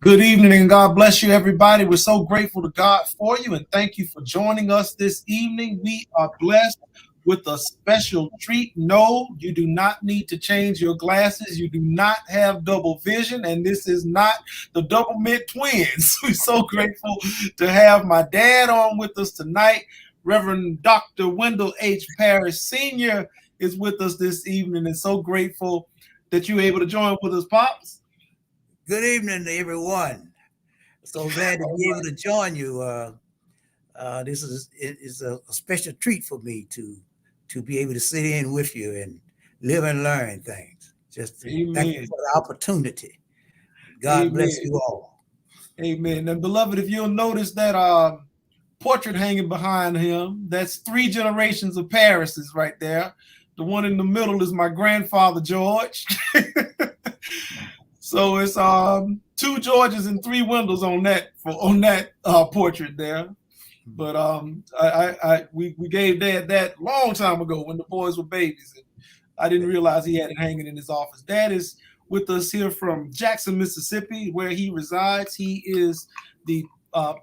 Good evening and God bless you, everybody. We're so grateful to God for you and thank you for joining us this evening. We are blessed with a special treat. No, you do not need to change your glasses. You do not have double vision, and this is not the double mid twins. We're so grateful to have my dad on with us tonight. Reverend Dr. Wendell H. Parrish Sr. is with us this evening, and so grateful that you're able to join with us, Pops. Good evening, everyone. So glad to be able to join you. This is a special treat for me to be able to sit in with you and live and learn things. Just thank you Amen. for the opportunity. God bless Amen. you all. Amen. And beloved, if you'll notice that portrait hanging behind him, that's three generations of Paris's right there. The one in the middle is my grandfather George. So it's two Georges and three Wendells on that portrait there. But we gave Dad that long time ago when the boys were babies. And I didn't realize he had it hanging in his office. Dad is with us here from Jackson, Mississippi, where he resides. He is the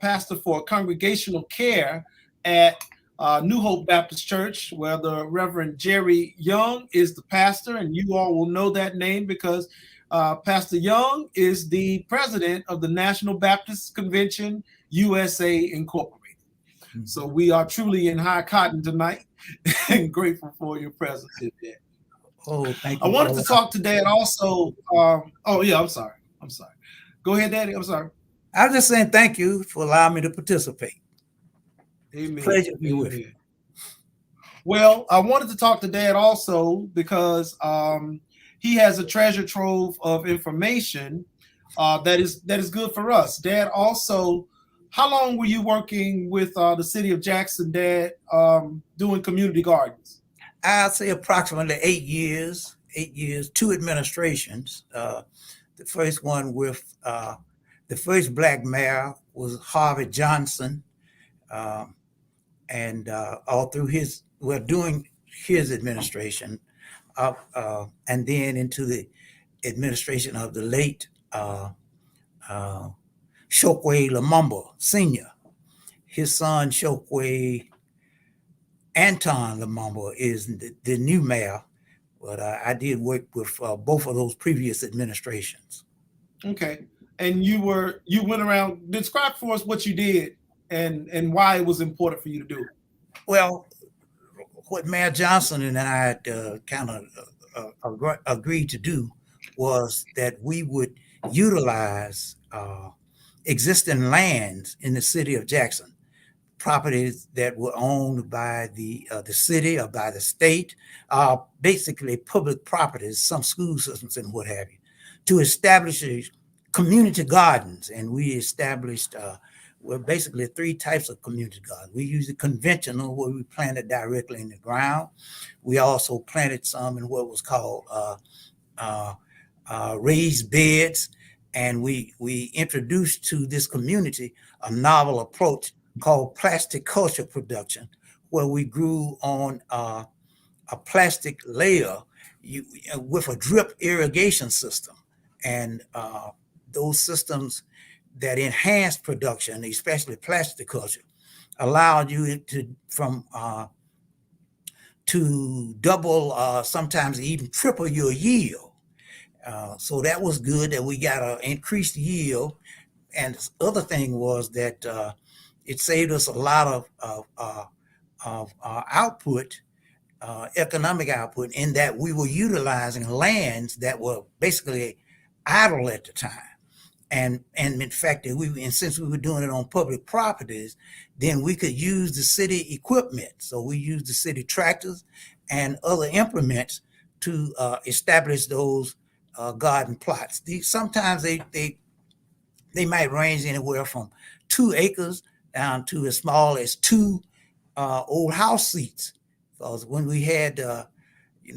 pastor for congregational care at New Hope Baptist Church, where the Reverend Jerry Young is the pastor, and you all will know that name because Pastor Young is the president of the National Baptist Convention USA Incorporated. So we are truly in high cotton tonight and grateful for your presence here, Dad. Oh, thank I you. wanted to talk to Dad also. I'm sorry. Go ahead, Daddy. I'm sorry. I was just saying thank you for allowing me to participate. Amen. Pleasure to be with you. Well, I wanted to talk to Dad also because he has a treasure trove of information that is good for us. Dad, also, how long were you working with the city of Jackson, Dad, doing community gardens? I'd say approximately 8 years. 8 years, two administrations. The first one with the first black mayor was Harvey Johnson, and all through during his administration, and then into the administration of the late Chokwe Lumumba Sr. His son Chokwe Anton Lumumba is the new mayor, but I did work with both of those previous administrations. Okay, and you went around. Describe for us what you did and why it was important for you to do. Well, what Mayor Johnson and I kind of agreed to do was that we would utilize existing lands in the city of Jackson, properties that were owned by the city or by the state, basically public properties, some school systems and what have you, to establish community gardens. And we established basically three types of community gardens. We use the conventional, where we planted directly in the ground. We also planted some in what was called raised beds. And we introduced to this community a novel approach called plastic culture production, where we grew on a plastic layer with a drip irrigation system. And those systems that enhanced production, especially plastic culture, allowed you to double, sometimes even triple your yield. So that was good that we got an increased yield. And the other thing was that it saved us a lot of output, economic output, in that we were utilizing lands that were basically idle at the time. And in fact, and since we were doing it on public properties, then we could use the city equipment. So we used the city tractors and other implements to establish those garden plots. Sometimes they might range anywhere from 2 acres down to as small as 2 old house seats. Because when we had a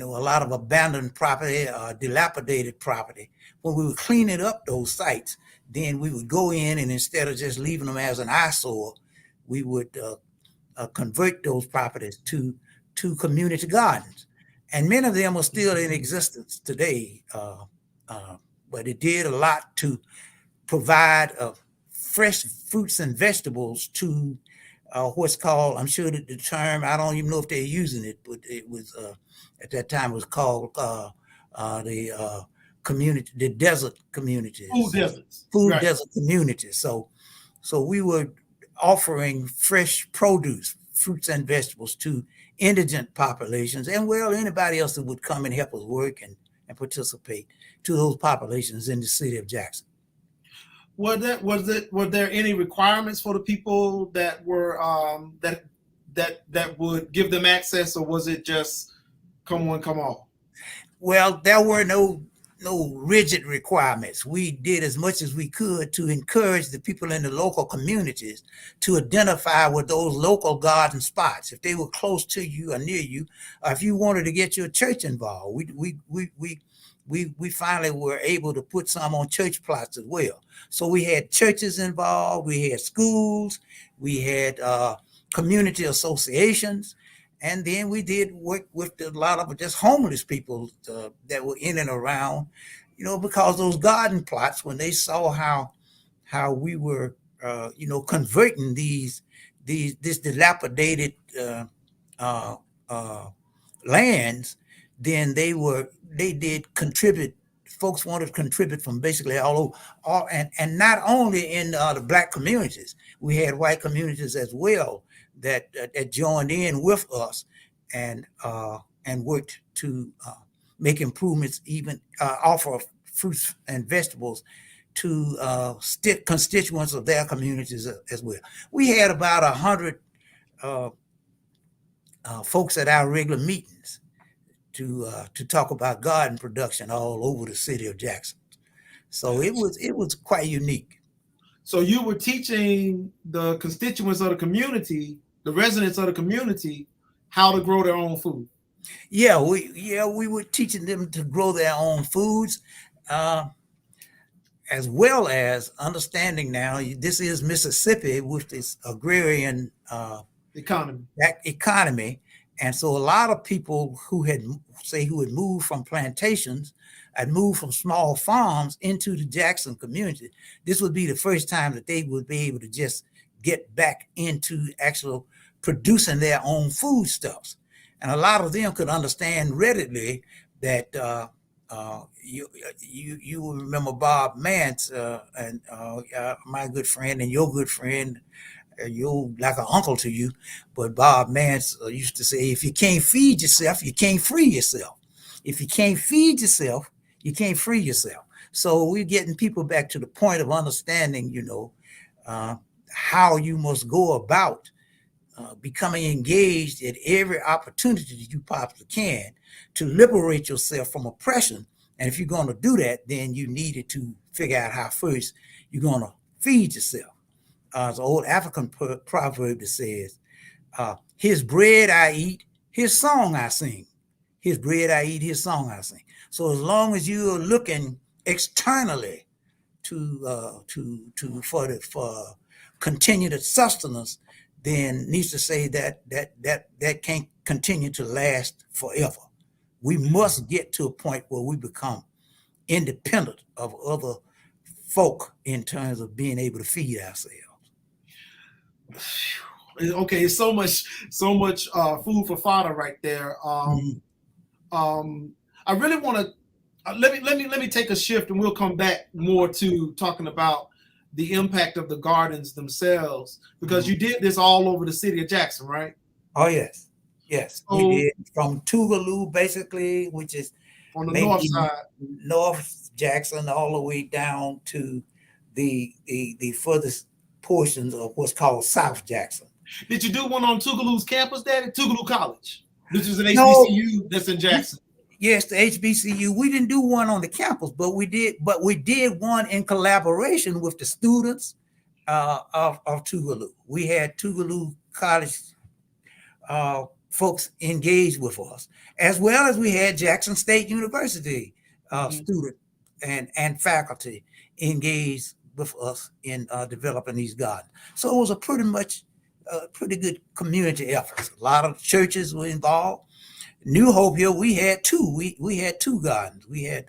lot of abandoned property, dilapidated property, when we were cleaning up those sites, then we would go in, and instead of just leaving them as an eyesore, we would convert those properties to community gardens. And many of them are still in existence today, but it did a lot to provide fresh fruits and vegetables to what's called, I'm sure that the term, I don't even know if they're using it, but it was at that time it was called the community, the desert Food communities, deserts. food Right. desert communities. So we were offering fresh produce, fruits and vegetables to indigent populations, and well, anybody else that would come and help us work and participate to those populations in the city of Jackson. Were there any requirements for the people that were that would give them access, or was it just come on, come on? Well, there were no rigid requirements. We did as much as we could to encourage the people in the local communities to identify with those local garden spots. If they were close to you or near you, or if you wanted to get your church involved, we finally were able to put some on church plots as well. So we had churches involved, we had schools, we had community associations, and then we did work with a lot of just homeless people that were in and around, because those garden plots, when they saw how we were, converting this dilapidated uh, uh, lands, then they did contribute. Folks wanted to contribute from basically all over, and not only in the black communities. We had white communities as well that joined in with us and worked to make improvements, even offer fruits and vegetables to constituents of their communities as well. We had about 100 folks at our regular meetings to talk about garden production all over the city of Jackson. So it was quite unique. So you were teaching the constituents of the community, the residents of the community, how to grow their own food. Yeah, we were teaching them to grow their own foods, as well as understanding now this is Mississippi with this agrarian economy, and so a lot of people who had moved from plantations and moved from small farms into the Jackson community, this would be the first time that they would be able to just get back into actual producing their own foodstuffs. And a lot of them could understand readily that you will remember Bob Mance and my good friend and your good friend. You're like an uncle to you, but Bob Mance used to say, if you can't feed yourself, you can't free yourself. If you can't feed yourself, you can't free yourself. So we're getting people back to the point of understanding, how you must go about becoming engaged at every opportunity that you possibly can to liberate yourself from oppression. And if you're going to do that, then you needed to figure out how first you're going to feed yourself. It's an old African proverb that says, his bread I eat, his song I sing. His bread I eat, his song I sing. So as long as you're looking externally for continued sustenance, then needs to say that can't continue to last forever. We must get to a point where we become independent of other folk in terms of being able to feed ourselves. Okay, so much food for fodder right there. I really want to let me take a shift, and we'll come back more to talking about the impact of the gardens themselves, because you did this all over the city of Jackson, right? Oh yes, so, we did from Tougaloo, basically, which is on the north side, North Jackson, all the way down to the furthest portions of what's called South Jackson. Did you do one on Tougaloo's campus, Daddy? Tougaloo College, which is an HBCU that's in Jackson. Yes, the HBCU. We didn't do one on the campus, but we did one in collaboration with the students of Tougaloo. We had Tougaloo College folks engaged with us, as well as we had Jackson State University student and faculty engaged with us in developing these gardens. So it was a pretty good community effort. A lot of churches were involved. New Hope here, we had two. We had two gardens. We had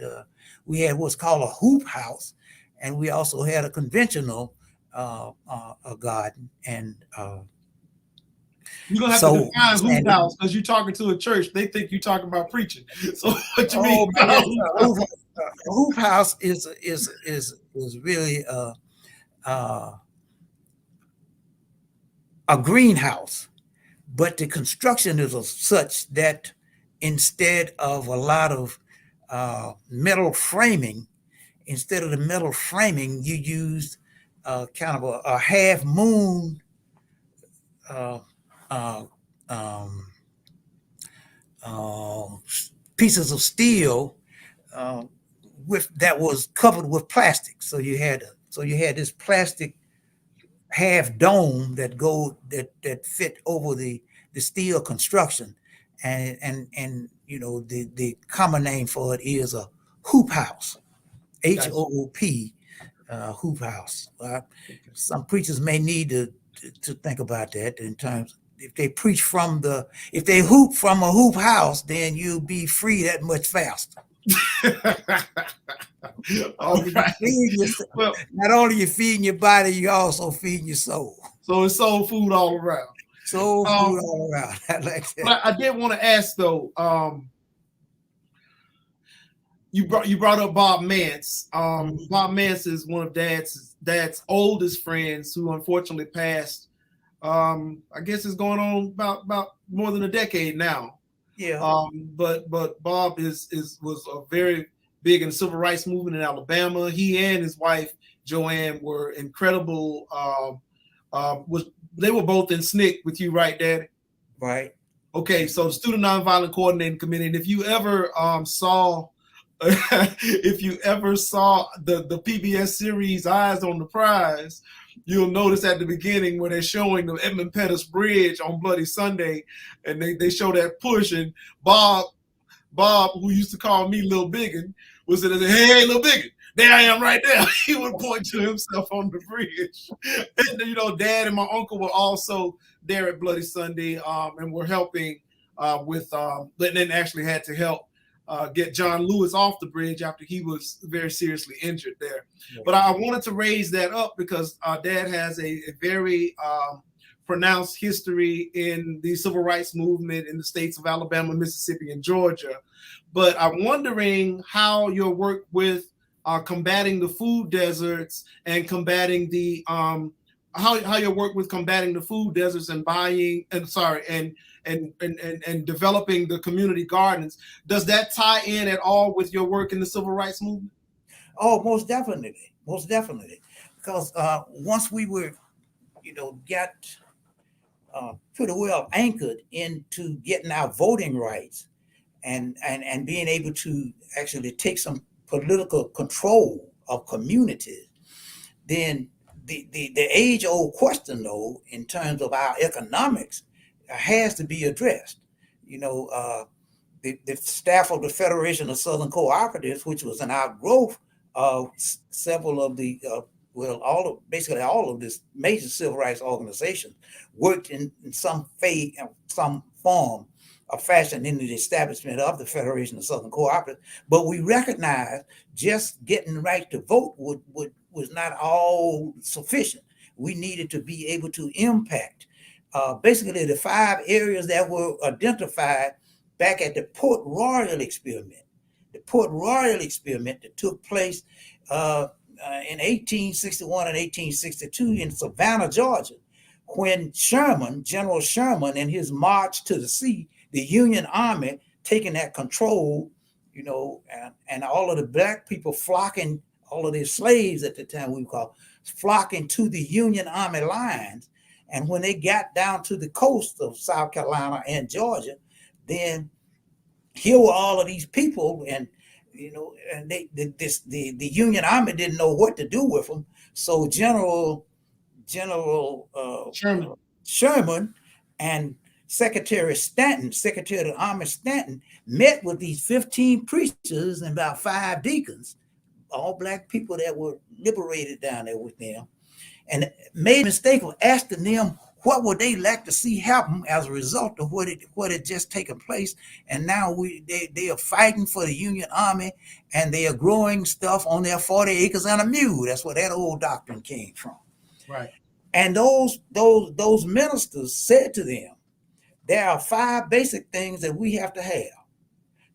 what's called a hoop house, and we also had a conventional a garden. And You're gonna have to so, define hoop and house because you're talking to a church. They think you're talking about preaching. So what you mean oh by man, hoop house? a hoop house is really uh, a greenhouse, but the construction is of such that instead of a lot of metal framing, instead of the metal framing, you used kind of a half moon uh, uh, um, uh, pieces of steel uh, with that was covered with plastic. So you had this plastic half dome that fit over the steel construction, and the common name for it is a hoop house, Gotcha. HOOP, hoop house. Some preachers may need to think about that in terms. If they hoop from a hoop house, then you'll be free that much faster. All right. Well, Not only you feeding your body, you also feeding your soul. so it's soul food all around. Soul food all around. I like that. But I did want to ask though. You brought up Bob Mance. Bob Mance is one of Dad's oldest friends who unfortunately passed. I guess it's going on about more than a decade now. Yeah. But Bob was a very big in the civil rights movement in Alabama. He and his wife Joanne were incredible. They were both in SNCC with you, right, Daddy? Right. Okay, so Student Nonviolent Coordinating Committee. And if you ever saw if you ever saw the PBS series Eyes on the Prize, you'll notice at the beginning where they're showing the Edmund Pettus Bridge on Bloody Sunday, and they show that push, and Bob, who used to call me Lil Biggin, was saying, "Hey, Lil Biggin, there I am right there." He would point to himself on the bridge. And Dad and my uncle were also there at Bloody Sunday, and were helping with, then actually had to help get John Lewis off the bridge after he was very seriously injured there. Yeah. But I wanted to raise that up because Dad has a very pronounced history in the civil rights movement in the states of Alabama, Mississippi, and Georgia. But I'm wondering how your work with combating the food deserts and combating the how your work with combating the food deserts and and developing the community gardens, does that tie in at all with your work in the civil rights movement? Oh, most definitely, because once we were, got pretty well anchored into getting our voting rights and being able to actually take some political control of communities, then the age-old question, though, in terms of our economics, has to be addressed. The staff of the Federation of Southern Cooperatives, which was an outgrowth of several of the, basically all of this major civil rights organizations, worked in some form or fashion in the establishment of the Federation of Southern Cooperatives. But we recognized just getting the right to vote was not all sufficient. We needed to be able to impact basically the 5 areas that were identified back at the Port Royal experiment. The Port Royal experiment that took place in 1861 and 1862 in Savannah, Georgia, when General Sherman, in his march to the sea, the Union Army taking that control, and all of the black people flocking, all of the slaves at the time we call flocking to the Union Army lines. And when they got down to the coast of South Carolina and Georgia, then here were all of these people, and the Union Army didn't know what to do with them. So General Sherman and Secretary of the Army Stanton, met with these 15 preachers and about 5 deacons, all black people that were liberated down there with them, and made a mistake of asking them what would they like to see happen as a result of what had just taken place? And now they are fighting for the Union Army, and they are growing stuff on their 40 acres and a mule. That's where that old doctrine came from. Right. And those ministers said to them, there are 5 basic things that we have to have.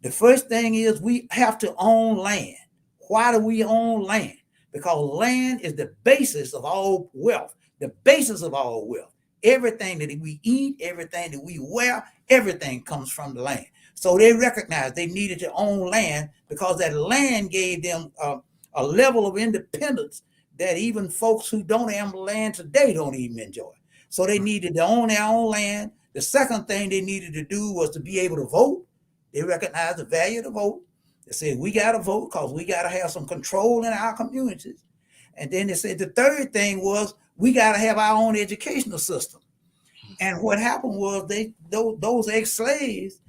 The first thing is we have to own land. Why do we own land? Because land is the basis of all wealth, the basis of all wealth. Everything that we eat, everything that we wear, everything comes from the land. So they recognized they needed to own land because that land gave them a level of independence that even folks who don't own land today don't even enjoy. So they needed to own their own land. The second thing they needed to do was to be able to vote. They recognized the value of the vote. They said, we got to vote because we got to have some control in our communities. And then they said the third thing was we got to have our own educational system. And what happened was those ex-slaves,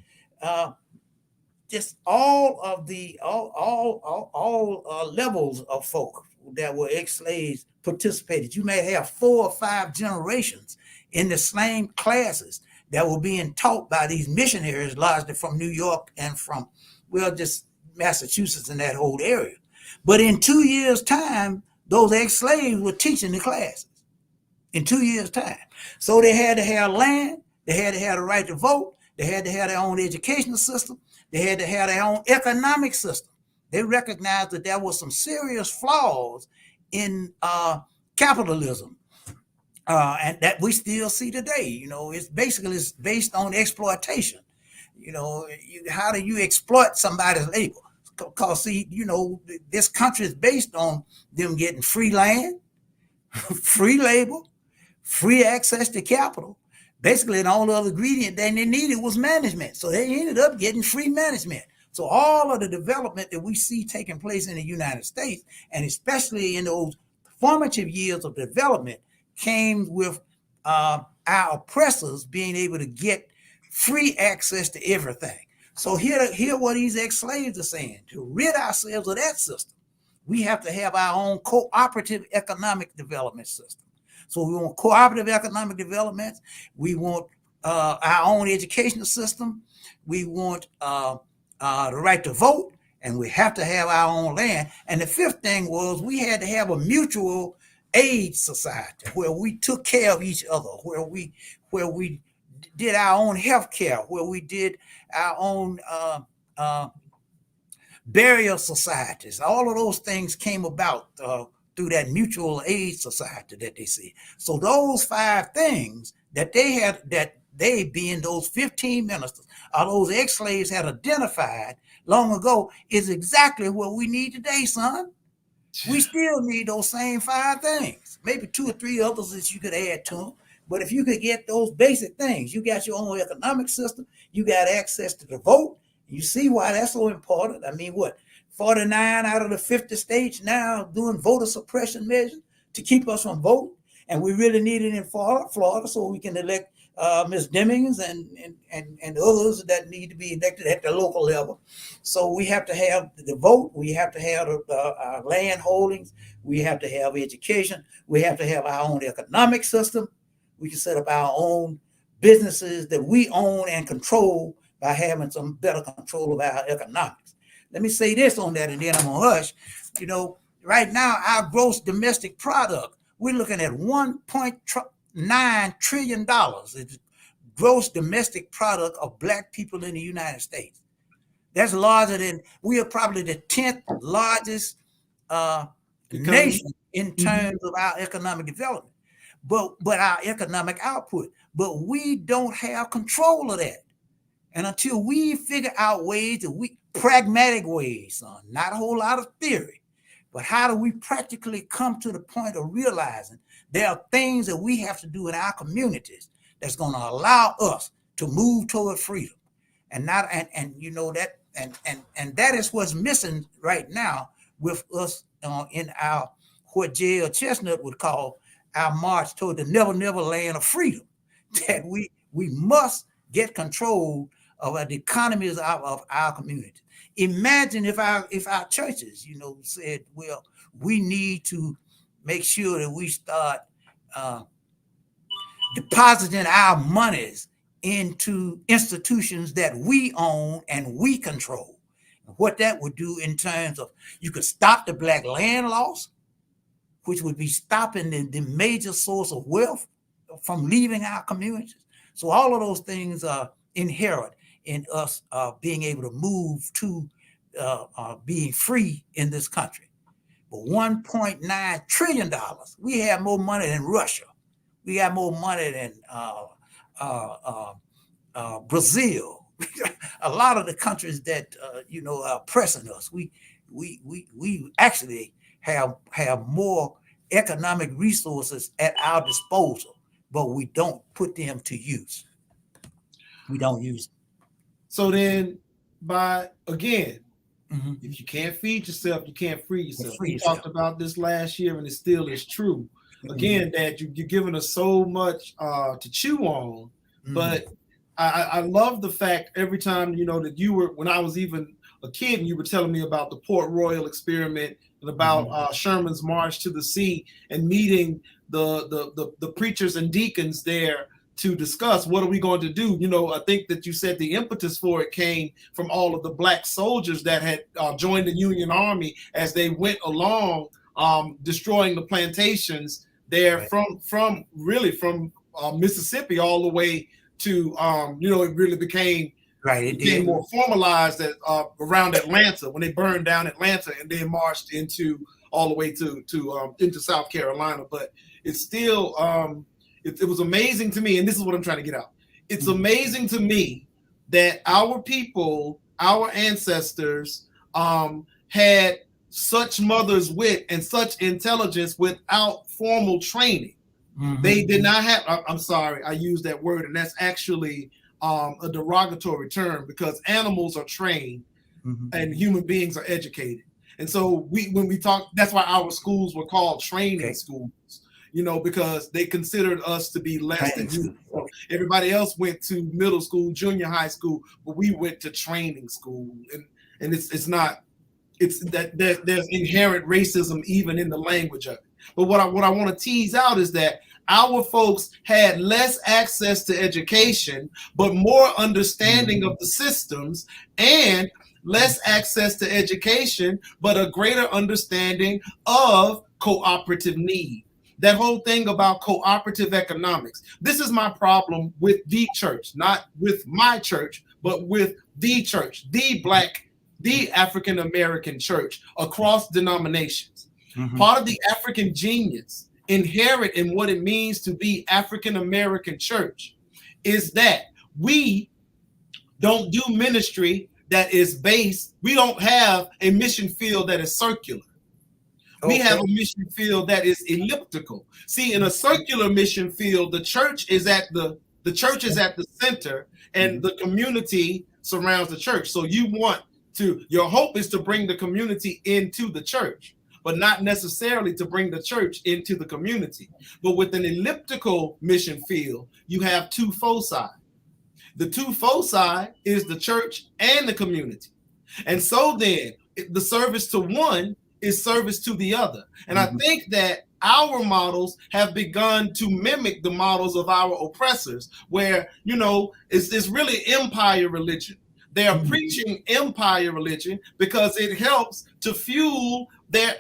just all levels of folk that were ex-slaves participated. You may have 4 or 5 generations in the same classes that were being taught by these missionaries, largely from New York and from, well, just Massachusetts and that whole area. But in 2 years' time, those ex-slaves were teaching the classes in 2 years' time. So they had to have land, they had to have the right to vote, they had to have their own educational system, they had to have their own economic system. They recognized that there was some serious flaws in capitalism. And that we still see today. You know, it's based on exploitation. You know, how do you exploit somebody's labor? Because, see, you know, this country is based on them getting free land, free labor, free access to capital. Basically, and all the other ingredient that they needed was management. So they ended up getting free management. So all of the development that we see taking place in the United States, and especially in those formative years of development, came with our oppressors being able to get free access to everything. So here what these ex-slaves are saying, to rid ourselves of that system, we have to have our own cooperative economic development system. So we want cooperative economic development. We want our own educational system. We want the right to vote, and we have to have our own land. And the fifth thing was we had to have a mutual aid society where we took care of each other, where we did our own health care, where we did our own burial societies. All of those things came about through that mutual aid society that they see. So those 5 things that they had, that they being those 15 ministers, or those ex-slaves had identified long ago, is exactly what we need today, son. We still need those same 5 things, maybe 2 or 3 others that you could add to them. But if you could get those basic things, you got your own economic system, you got access to the vote. You see why that's so important. I mean, what, 49 out of the 50 states now doing voter suppression measures to keep us from voting, and we really need it in Florida so we can elect Ms. Demings and others that need to be elected at the local level. So we have to have the vote, we have to have our land holdings, we have to have education, we have to have our own economic system. We can set up our own businesses that we own and control by having some better control of our economics. Let me say this on that, and then I'm gonna hush. You know, right now, our gross domestic product, we're looking at $1.9 trillion. It's gross domestic product of Black people in the United States. That's larger than, we are probably the 10th largest nation in terms of our economic development, but our economic output. But we don't have control of that. And until we figure out ways that pragmatic ways, son, not a whole lot of theory, but how do we practically come to the point of realizing there are things that we have to do in our communities that's going to allow us to move toward freedom, and not and you know that and that is what's missing right now with us in our, what J.L. Chestnut would call our march toward the never land of freedom. That we must get control of the economies of our community. Imagine if our churches, you know, said, well, we need to make sure that we start depositing our monies into institutions that we own and we control. What that would do in terms of, you could stop the black land loss, which would be stopping the major source of wealth from leaving our communities. So all of those things are inherent in us being able to move to being free in this country. But $1.9 trillion, we have more money than Russia. We have more money than Brazil. A lot of the countries that are pressing us, we actually have more economic resources at our disposal, but we don't put them to use. We don't use them. So then, if you can't feed yourself, you can't free yourself. We talked about this last year, and it still is true. Again, Dad, you're giving us so much to chew on, but I love the fact every time, that you were, when I was even a kid, and you were telling me about the Port Royal experiment and about Sherman's March to the Sea, and meeting the preachers and deacons there to discuss what are we going to do. I think that you said the impetus for it came from all of the black soldiers that had joined the Union Army as they went along destroying the plantations there, from Mississippi all the way to it really became more formalized around Atlanta, when they burned down Atlanta and then marched into all the way to into South Carolina. But it's still it was amazing to me, and this is what I'm trying to get out. It's amazing to me that our people, our ancestors, had such mother's wit and such intelligence without formal training. They did not have, I'm sorry, I used that word, and that's actually a derogatory term, because animals are trained and human beings are educated. And so when we talk, that's why our schools were called training schools, because they considered us to be less than human. So everybody else went to middle school, junior high school, but we went to training school. And it's not, it's that there's inherent racism even in the language of it. But what I want to tease out is that our folks had less access to education, but more understanding of the systems, and less access to education, but a greater understanding of cooperative need. That whole thing about cooperative economics. This is my problem with the church, not with my church, but with the church, the African American church across denominations. Part of the African genius inherent in what it means to be African American church is that we don't do ministry that is based, we don't have a mission field that is circular. We have a mission field that is elliptical. See, in a circular mission field, the church is at the center, and the community surrounds the church. So your hope is to bring the community into the church, but not necessarily to bring the church into the community. But with an elliptical mission field, you have two foci. The two foci is the church and the community. And so then the service to one is service to the other. And I think that our models have begun to mimic the models of our oppressors, where, it's really empire religion. They are preaching empire religion because it helps to fuel they're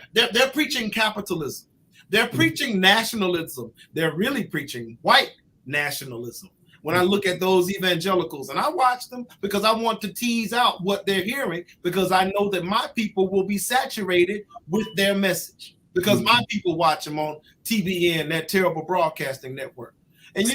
preaching capitalism. They're preaching nationalism. They're really preaching white nationalism. When I look at those evangelicals, and I watch them because I want to tease out what they're hearing, because I know that my people will be saturated with their message, because my people watch them on TBN, that terrible broadcasting network. And,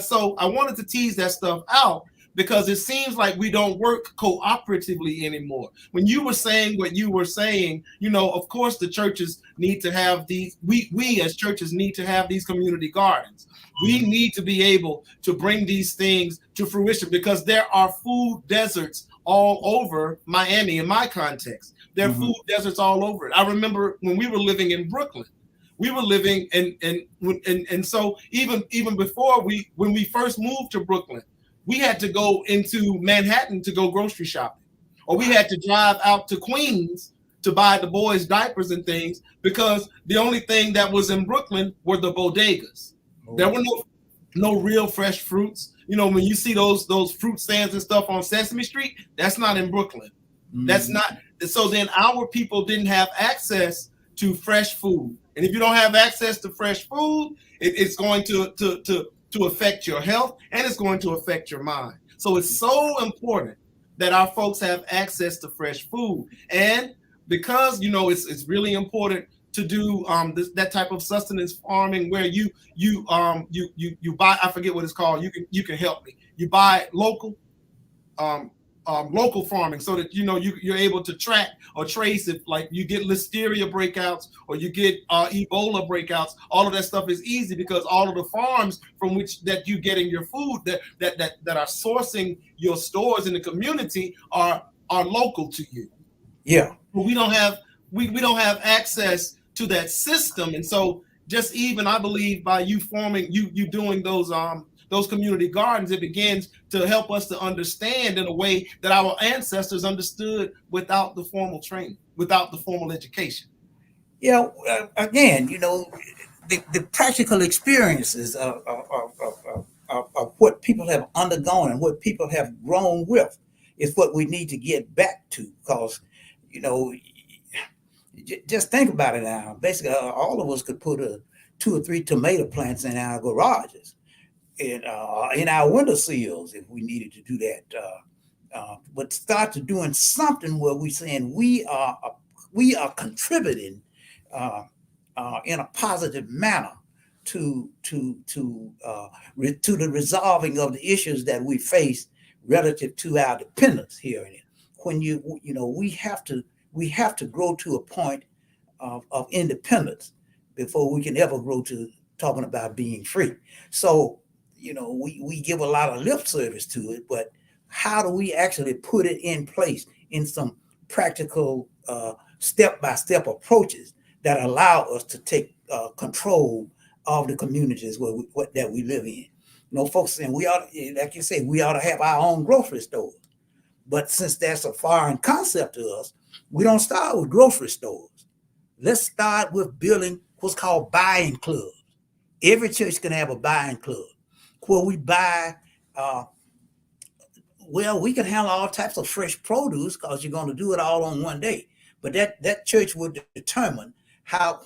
so I wanted to tease that stuff out, because it seems like we don't work cooperatively anymore. When you were saying what you were saying, of course the churches need to have these, we as churches need to have these community gardens. We need to be able to bring these things to fruition, because there are food deserts all over Miami in my context. There are food deserts all over it. I remember when we were living in Brooklyn, we were living and so even before when we first moved to Brooklyn, we had to go into Manhattan to go grocery shopping, or we had to drive out to Queens to buy the boys' diapers and things, because the only thing that was in Brooklyn were the bodegas. There were no no real fresh fruits. You know, when you see those fruit stands and stuff on Sesame Street, that's not in Brooklyn. That's not. So then our people didn't have access to fresh food, and if you don't have access to fresh food, it's going to affect your health, and it's going to affect your mind. So it's so important that our folks have access to fresh food, and because it's really important to do that type of sustenance farming where you buy, I forget what it's called. You can help me. You buy local, local farming, so that you're able to track or trace if, like, you get listeria breakouts or you get Ebola breakouts. All of that stuff is easy because all of the farms from which that you getting your food that are sourcing your stores in the community are local to you. Yeah. But we don't have access to that system, and so just even, I believe, by you forming you doing those community gardens, it begins to help us to understand in a way that our ancestors understood without the formal training, without the formal education. Yeah. Again, the practical experiences of what people have undergone and what people have grown with is what we need to get back to. Because, just think about it now. Basically, all of us could put 2 or 3 tomato plants in our garages, in our windowsills if we needed to do that. But start to doing something where we're saying we are contributing in a positive manner to the resolving of the issues that we face relative to our dependence here in it. When we have to grow to a point of independence before we can ever grow to talking about being free. So, we give a lot of lip service to it, but how do we actually put it in place in some practical step-by-step approaches that allow us to take control of the communities that we live in? Folks saying we ought, like you say, we ought to have our own grocery stores. But since that's a foreign concept to us, we don't start with grocery stores. Let's start with building what's called buying clubs. Every church can have a buying club where we buy, we can handle all types of fresh produce because you're going to do it all on one day. But that church would determine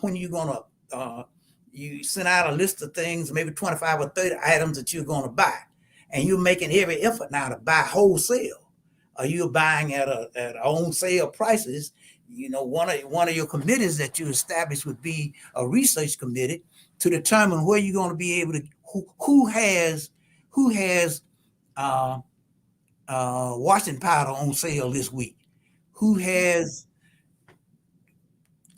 when you're going to, you send out a list of things, maybe 25 or 30 items that you're going to buy. And you're making every effort now to buy wholesale. Or you're buying at on sale prices. One of your committees that you establish would be a research committee to determine where you're going to be able to, who has washing powder on sale this week, who has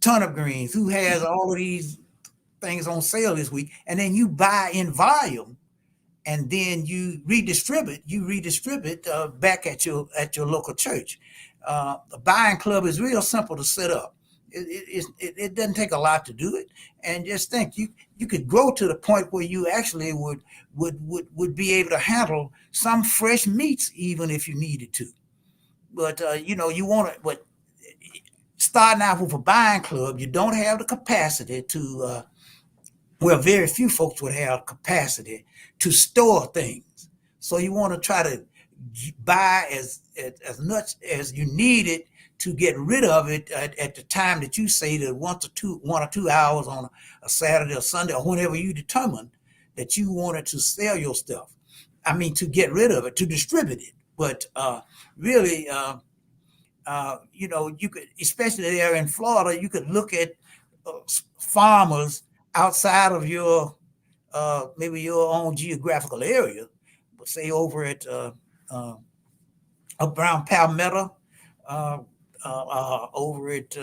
turnip greens, who has all of these things on sale this week, and then you buy in volume, and then you redistribute back at your local church. The buying club is real simple to set up. It doesn't take a lot to do it, and just think you could grow to the point where you actually would be able to handle some fresh meats even if you needed to. But you want to. But starting out with a buying club, you don't have the capacity to. Very few folks would have capacity to store things. So you want to try to buy as much as you need it to get rid of it at the time that you say that 1 or 2 hours on a Saturday or Sunday or whenever you determine that you wanted to sell your stuff. I mean, to get rid of it, to distribute it. But really, you could, especially there in Florida, you could look at farmers outside of your maybe your own geographical area, but say over at up around Palmetto, over at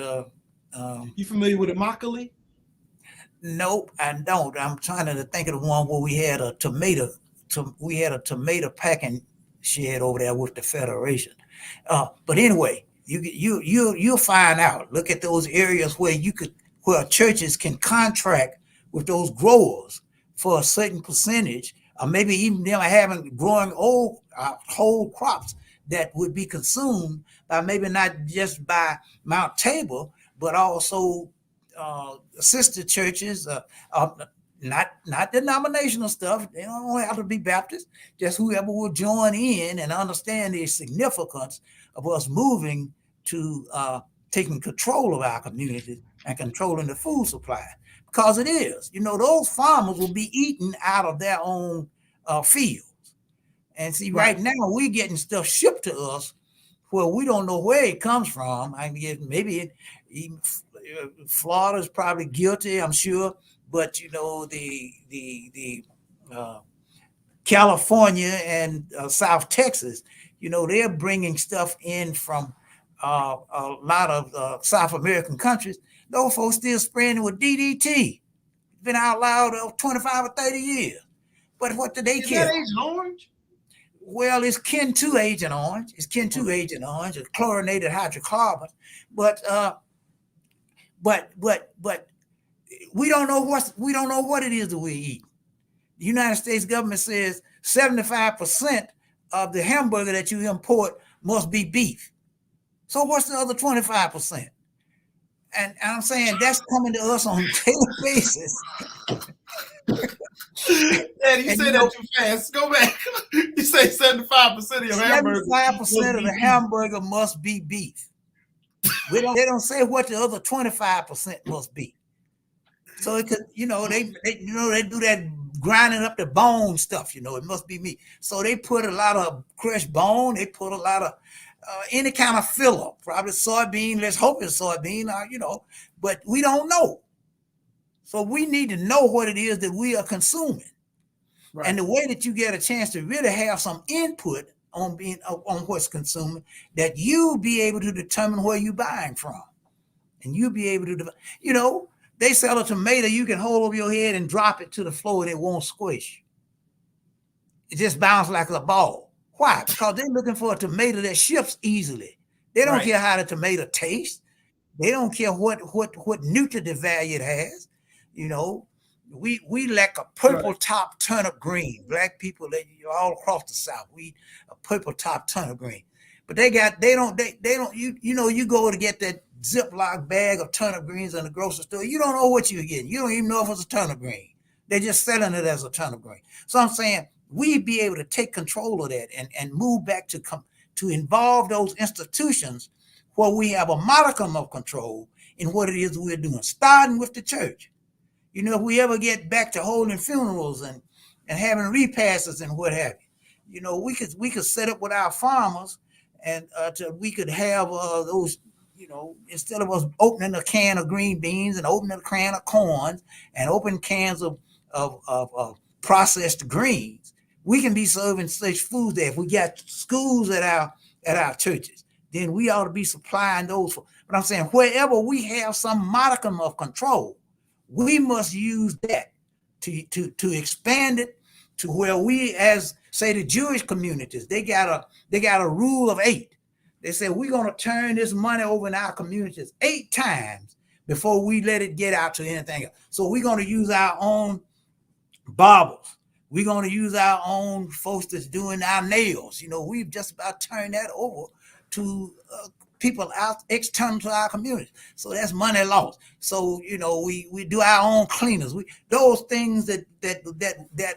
You familiar with Immokalee? nope, I don't. I'm trying to think of the one where we had a tomato packing shed over there with the Federation. But anyway, you'll find out. Look at those areas where churches can contract with those growers for a certain percentage, or maybe even them having growing whole crops that would be consumed by maybe not just by Mount Tabor, but also sister churches, not denominational stuff. They don't have to be Baptist. Just whoever will join in and understand the significance of us moving to taking control of our communities and controlling the food supply. Because it is, those farmers will be eating out of their own fields. And see, right now we're getting stuff shipped to us where we don't know where it comes from. I mean, maybe even Florida's probably guilty, I'm sure. But the California and South Texas, they're bringing stuff in from a lot of South American countries. Those folks still spraying it with DDT. It's been out loud of 25 or 30 years. But what do they care? Is that Agent Orange? Well, it's kin to Agent Orange. It's chlorinated hydrocarbons. But we don't know what it is that we eat. The United States government says 75% of the hamburger that you import must be beef. So what's the other 25%? And I'm saying that's coming to us on a daily basis. Daddy, you said that too fast. Go back. You say 75% of your hamburger. 75% of the hamburger must be beef. They don't say what the other 25% must be. So it could, they do that grinding up the bone stuff. It must be meat. So they put a lot of crushed bone. They put a lot of any kind of filler, probably soybean. Let's hope it's soybean. But we don't know. So we need to know what it is that we are consuming. Right. And the way that you get a chance to really have some input on what's consuming, that you be able to determine where you're buying from. And you be able to, they sell a tomato you can hold over your head and drop it to the floor and it won't squish. It just bounces like a ball. Why? Because they're looking for a tomato that ships easily. They don't care how the tomato tastes. They don't care what nutritive value it has. We lack a purple top turnip green. Black people all across the South, we eat a purple top turnip green. But they don't you go to get that Ziploc bag of turnip greens in the grocery store. You don't know what you're getting. You don't even know if it's a turnip green. They're just selling it as a turnip green. So I'm saying we be able to take control of that and move back to involve those institutions where we have a modicum of control in what it is we're doing, starting with the church. If we ever get back to holding funerals and having repasts and what have you, we could set up with our farmers and we could have those, instead of us opening a can of green beans and opening a can of corn and opening cans of processed greens, we can be serving such food there. If we got schools at our churches, then we ought to be supplying those. But I'm saying wherever we have some modicum of control, we must use that to expand it to where we, as say the Jewish communities, they got a rule of 8. They said we're going to turn this money over in our communities 8 times before we let it get out to anything else. So we're going to use our own barbers. We're going to use our own folks that's doing our nails. We've just about turned that over to people out external to our community. So that's money lost. So, we do our own cleaners. Those things that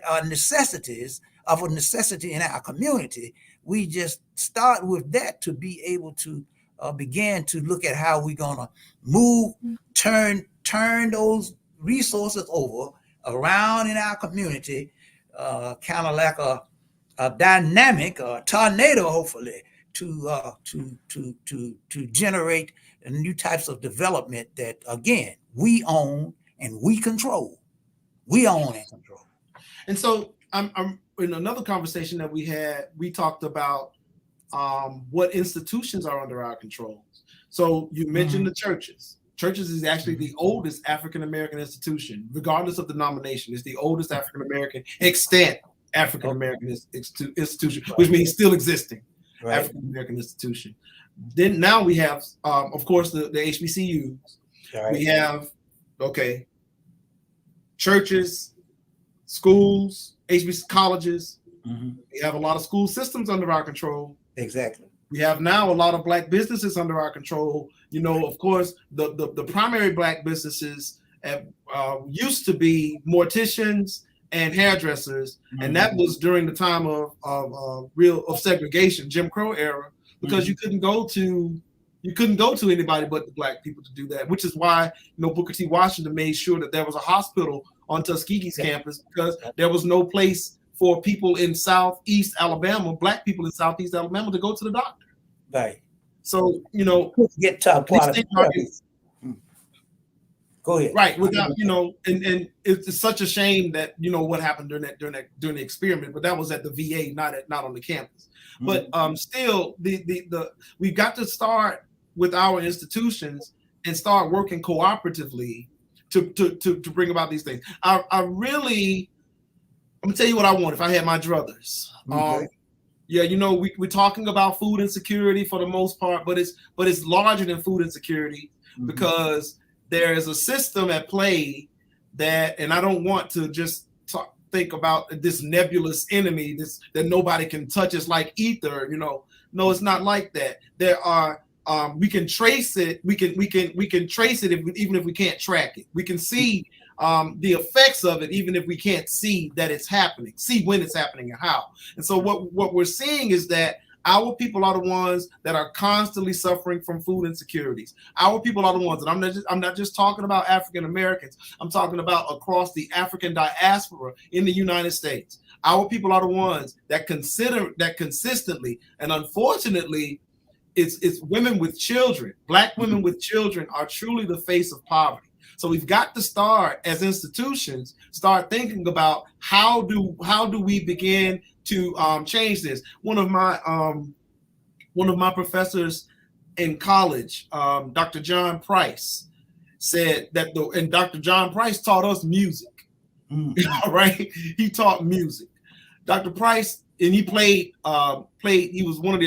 are necessities of a necessity in our community, we just start with that to be able to begin to look at how we're going to turn those resources over around in our community, kind of like a dynamic, a tornado, hopefully, to generate new types of development that, again, we own and we control. We own and control. And so I'm in another conversation that we had, we talked about what institutions are under our control. So you mentioned the churches. Churches is actually the oldest African-American institution, regardless of denomination. It's the oldest African-American extant African-American institution, which means still existing. Right. African-American institution. Then now we have, of course, the HBCUs. Right. We have, churches, schools, HBC colleges. Mm-hmm. We have a lot of school systems under our control. Exactly. We have now a lot of Black businesses under our control. Of course, the primary Black businesses used to be morticians and hairdressers, and that was during the time of segregation, Jim Crow era, because you couldn't go to anybody but the black people to do that, which is why Booker T. Washington made sure that there was a hospital on Tuskegee's campus, because there was no place for people in Southeast Alabama, black people in Southeast Alabama, to go to the doctor. Right. So get top quality. Go ahead. Right, without and it's such a shame that what happened during the experiment, but that was at the VA, not on the campus. But still, we've got to start with our institutions and start working cooperatively to bring about these things. I'm gonna tell you what I want if I had my druthers. We're talking about food insecurity for the most part, but it's larger than food insecurity because there is a system at play and I don't want to just think about this nebulous enemy, that nobody can touch. It's like ether, No, it's not like that. There are we can trace it. We can trace it even if we can't track it. We can see the effects of it even if we can't see that it's happening. See when it's happening and how. And so what we're seeing is that our people are the ones that are constantly suffering from food insecurities. Our people are the ones, and I'm not just talking about African Americans. I'm talking about across the African diaspora in the United States. Our people are the ones that consistently, and unfortunately, it's women with children. Black women with children are truly the face of poverty. So we've got to start, as institutions, start thinking about how do we begin to change this. One of my professors in college, Dr. John Price, said that and Dr. John Price taught us music. Right? He taught music. Dr. Price, and he played. He was one of the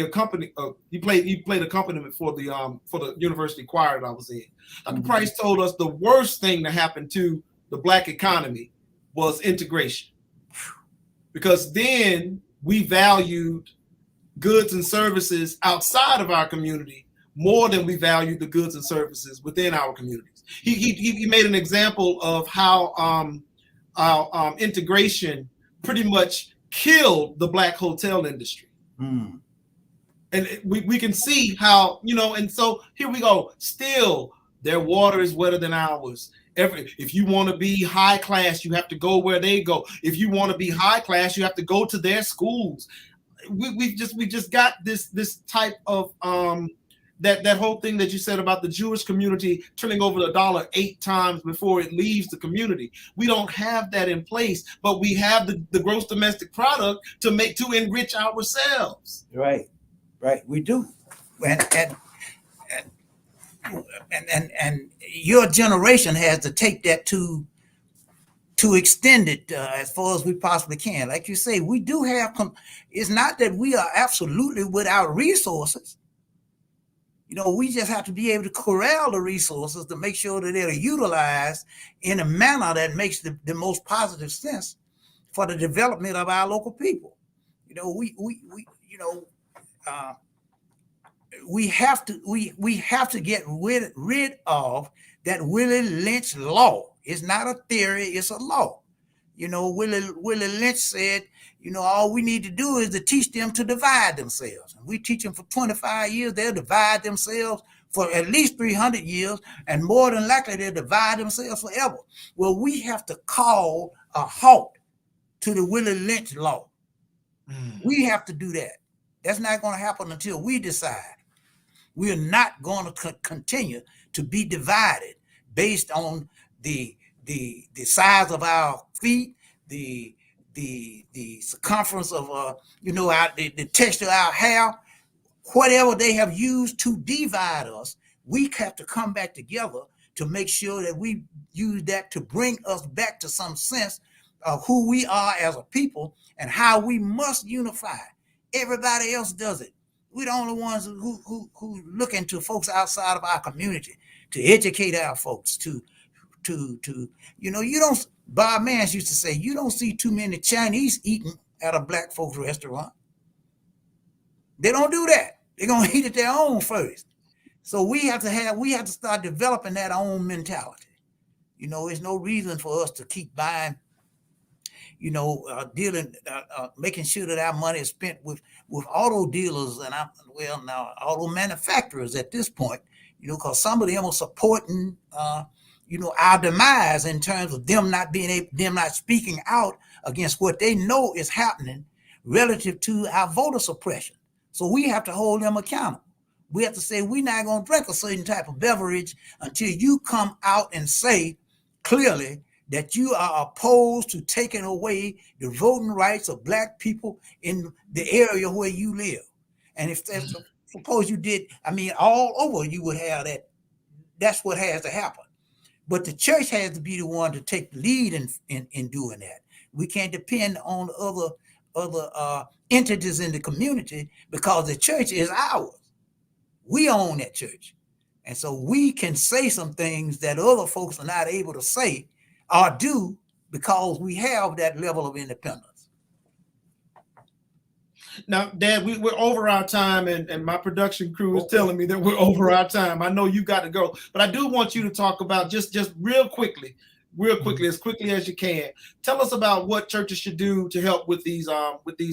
he played accompaniment for the university choir that I was in. Dr. Price told us the worst thing that happened to the Black economy was integration, because then we valued goods and services outside of our community more than we valued the goods and services within our communities. He made an example of how integration pretty much killed the Black hotel industry. And we can see how, and so here we go. Still, their water is wetter than ours. If you want to be high class, you have to go where they go. If you want to be high class, you have to go to their schools. We just got this type of that whole thing that you said about the Jewish community turning over the dollar 8 times before it leaves the community. We don't have that in place, but we have the gross domestic product to enrich ourselves. Right, we do, and your generation has to take that to extend it as far as we possibly can. Like you say, we do have. It's not that we are absolutely without resources. We just have to be able to corral the resources to make sure that they're utilized in a manner that makes the most positive sense for the development of our local people. We have to get rid of that Willie Lynch law. It's not a theory, it's a law. Willie Lynch said, all we need to do is to teach them to divide themselves. And we teach them for 25 years, they'll divide themselves for at least 300 years, and more than likely they'll divide themselves forever. Well, we have to call a halt to the Willie Lynch law. We have to do that. That's not going to happen until we decide. We are not going to continue to be divided based on the size of our feet, the circumference of the texture of our hair, whatever they have used to divide us. We have to come back together to make sure that we use that to bring us back to some sense of who we are as a people and how we must unify. Everybody else does it. We're the only ones who look into folks outside of our community to educate our folks to you don't. Bob Mans used to say, you don't see too many Chinese eating at a Black folks restaurant. They don't do that. They're gonna eat at their own first. So we have to start developing that own mentality. There's no reason for us to keep buying, dealing, making sure that our money is spent with auto dealers and now auto manufacturers at this point, because some of them are supporting, our demise in terms of them not speaking out against what they know is happening relative to our voter suppression. So we have to hold them accountable. We have to say we're not going to drink a certain type of beverage until you come out and say clearly that you are opposed to taking away the voting rights of Black people in the area where you live. And if suppose you did, all over you would have that. That's what has to happen. But the church has to be the one to take the lead in doing that. We can't depend on other entities in the community, because the church is ours. We own that church. And so we can say some things that other folks are not able to say or do, because we have that level of independence. Now, Dad, we're over our time, and my production crew is telling me that we're over our time. I know you got to go, but I do want you to talk about just real quickly, as quickly as you can. Tell us about what churches should do to help with these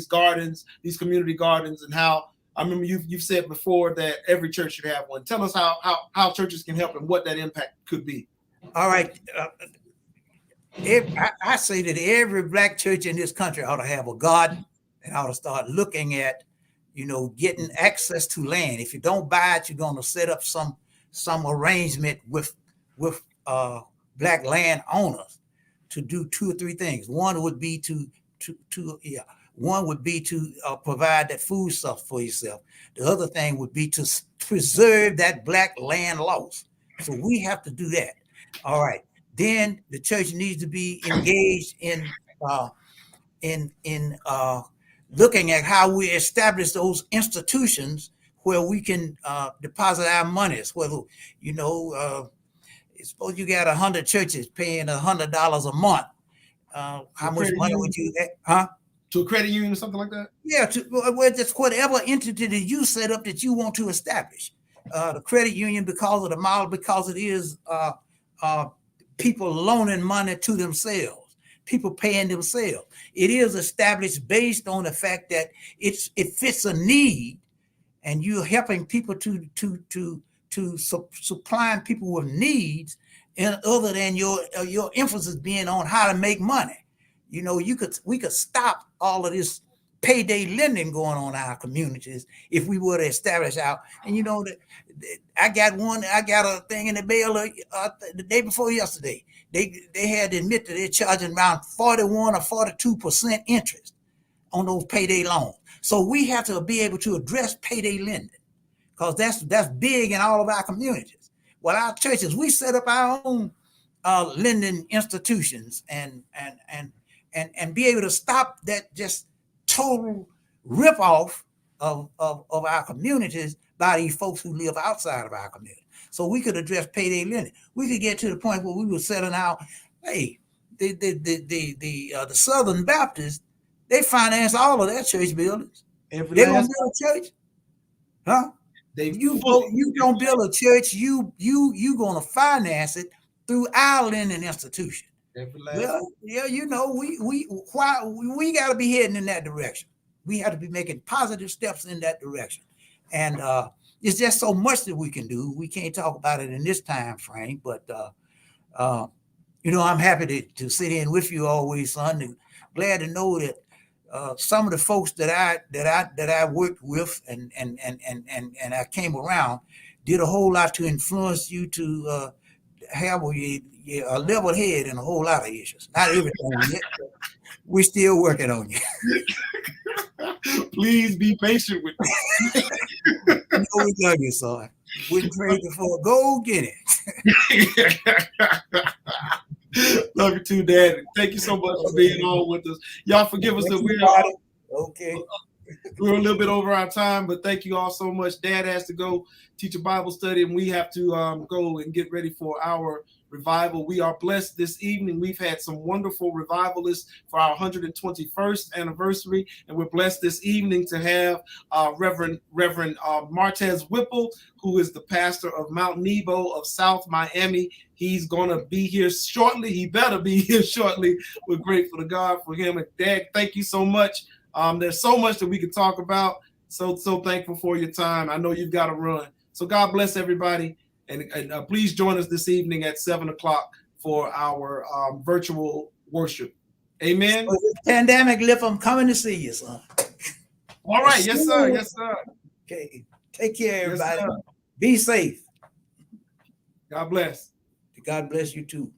gardens, these community gardens, and how. I remember you've said before that every church should have one. Tell us how churches can help and what that impact could be. All right. I say that every Black church in this country ought to have a garden and ought to start looking at, getting access to land. If you don't buy it, you're going to set up some arrangement with Black land owners to do 2 or 3 things. One would be to provide that food stuff for yourself. The other thing would be to preserve that Black land loss. So we have to do that. All right. Then the church needs to be engaged in looking at how we establish those institutions where we can deposit our monies. Whether suppose you got 100 churches paying $100 a month. How much money would you get? To a credit union or something like that? Yeah, just whatever entity that you set up that you want to establish. The credit union, because of the model, because it is people loaning money to themselves, people paying themselves. It is established based on the fact that it fits a need, and you're helping people to supplying people with needs, and other than your emphasis being on how to make money. We could stop all of this payday lending going on in our communities if we were to establish our. And that I got a thing in the mail the day before yesterday. They had to admit that they're charging around 41 or 42% interest on those payday loans. So we have to be able to address payday lending, because that's big in all of our communities. Well, our churches, we set up our own lending institutions and be able to stop that just total ripoff of our communities by these folks who live outside of our community. So we could address payday lending. We could get to the point where we were setting out, hey, the Southern Baptists, they finance all of their church buildings. They don't build a church, huh? You don't build a church, you gonna finance it through our lending institution. Well, yeah, we got to be heading in that direction. We have to be making positive steps in that direction, and it's just so much that we can do. We can't talk about it in this time frame, but I'm happy to sit in with you always, son. And glad to know that some of the folks that I worked with and I came around did a whole lot to influence you to have a level head in a whole lot of issues. Not everything yet, but we're still working on you. Please be patient with me. We love you, son. We're ready for go get it. Love you too, Dad. Thank you so much for being on with us. Y'all forgive us that we're okay. We're a little bit over our time, but thank you all so much. Dad has to go teach a Bible study, and we have to go and get ready for our revival. We are blessed this evening. We've had some wonderful revivalists for our 121st anniversary, and we're blessed this evening to have Reverend Martez Whipple, who is the pastor of Mount Nebo of South Miami. He's going to be here shortly. He better be here shortly. We're grateful to God for him. And Dad, thank you so much. There's so much that we could talk about. So thankful for your time. I know you've got to run. So God bless everybody. And please join us this evening at 7:00 for our virtual worship. Amen. So this pandemic lift, I'm coming to see you, son. All right. Yes, sir. Yes, sir. Okay. Take care, everybody. Yes, Be safe. God bless. God bless you too.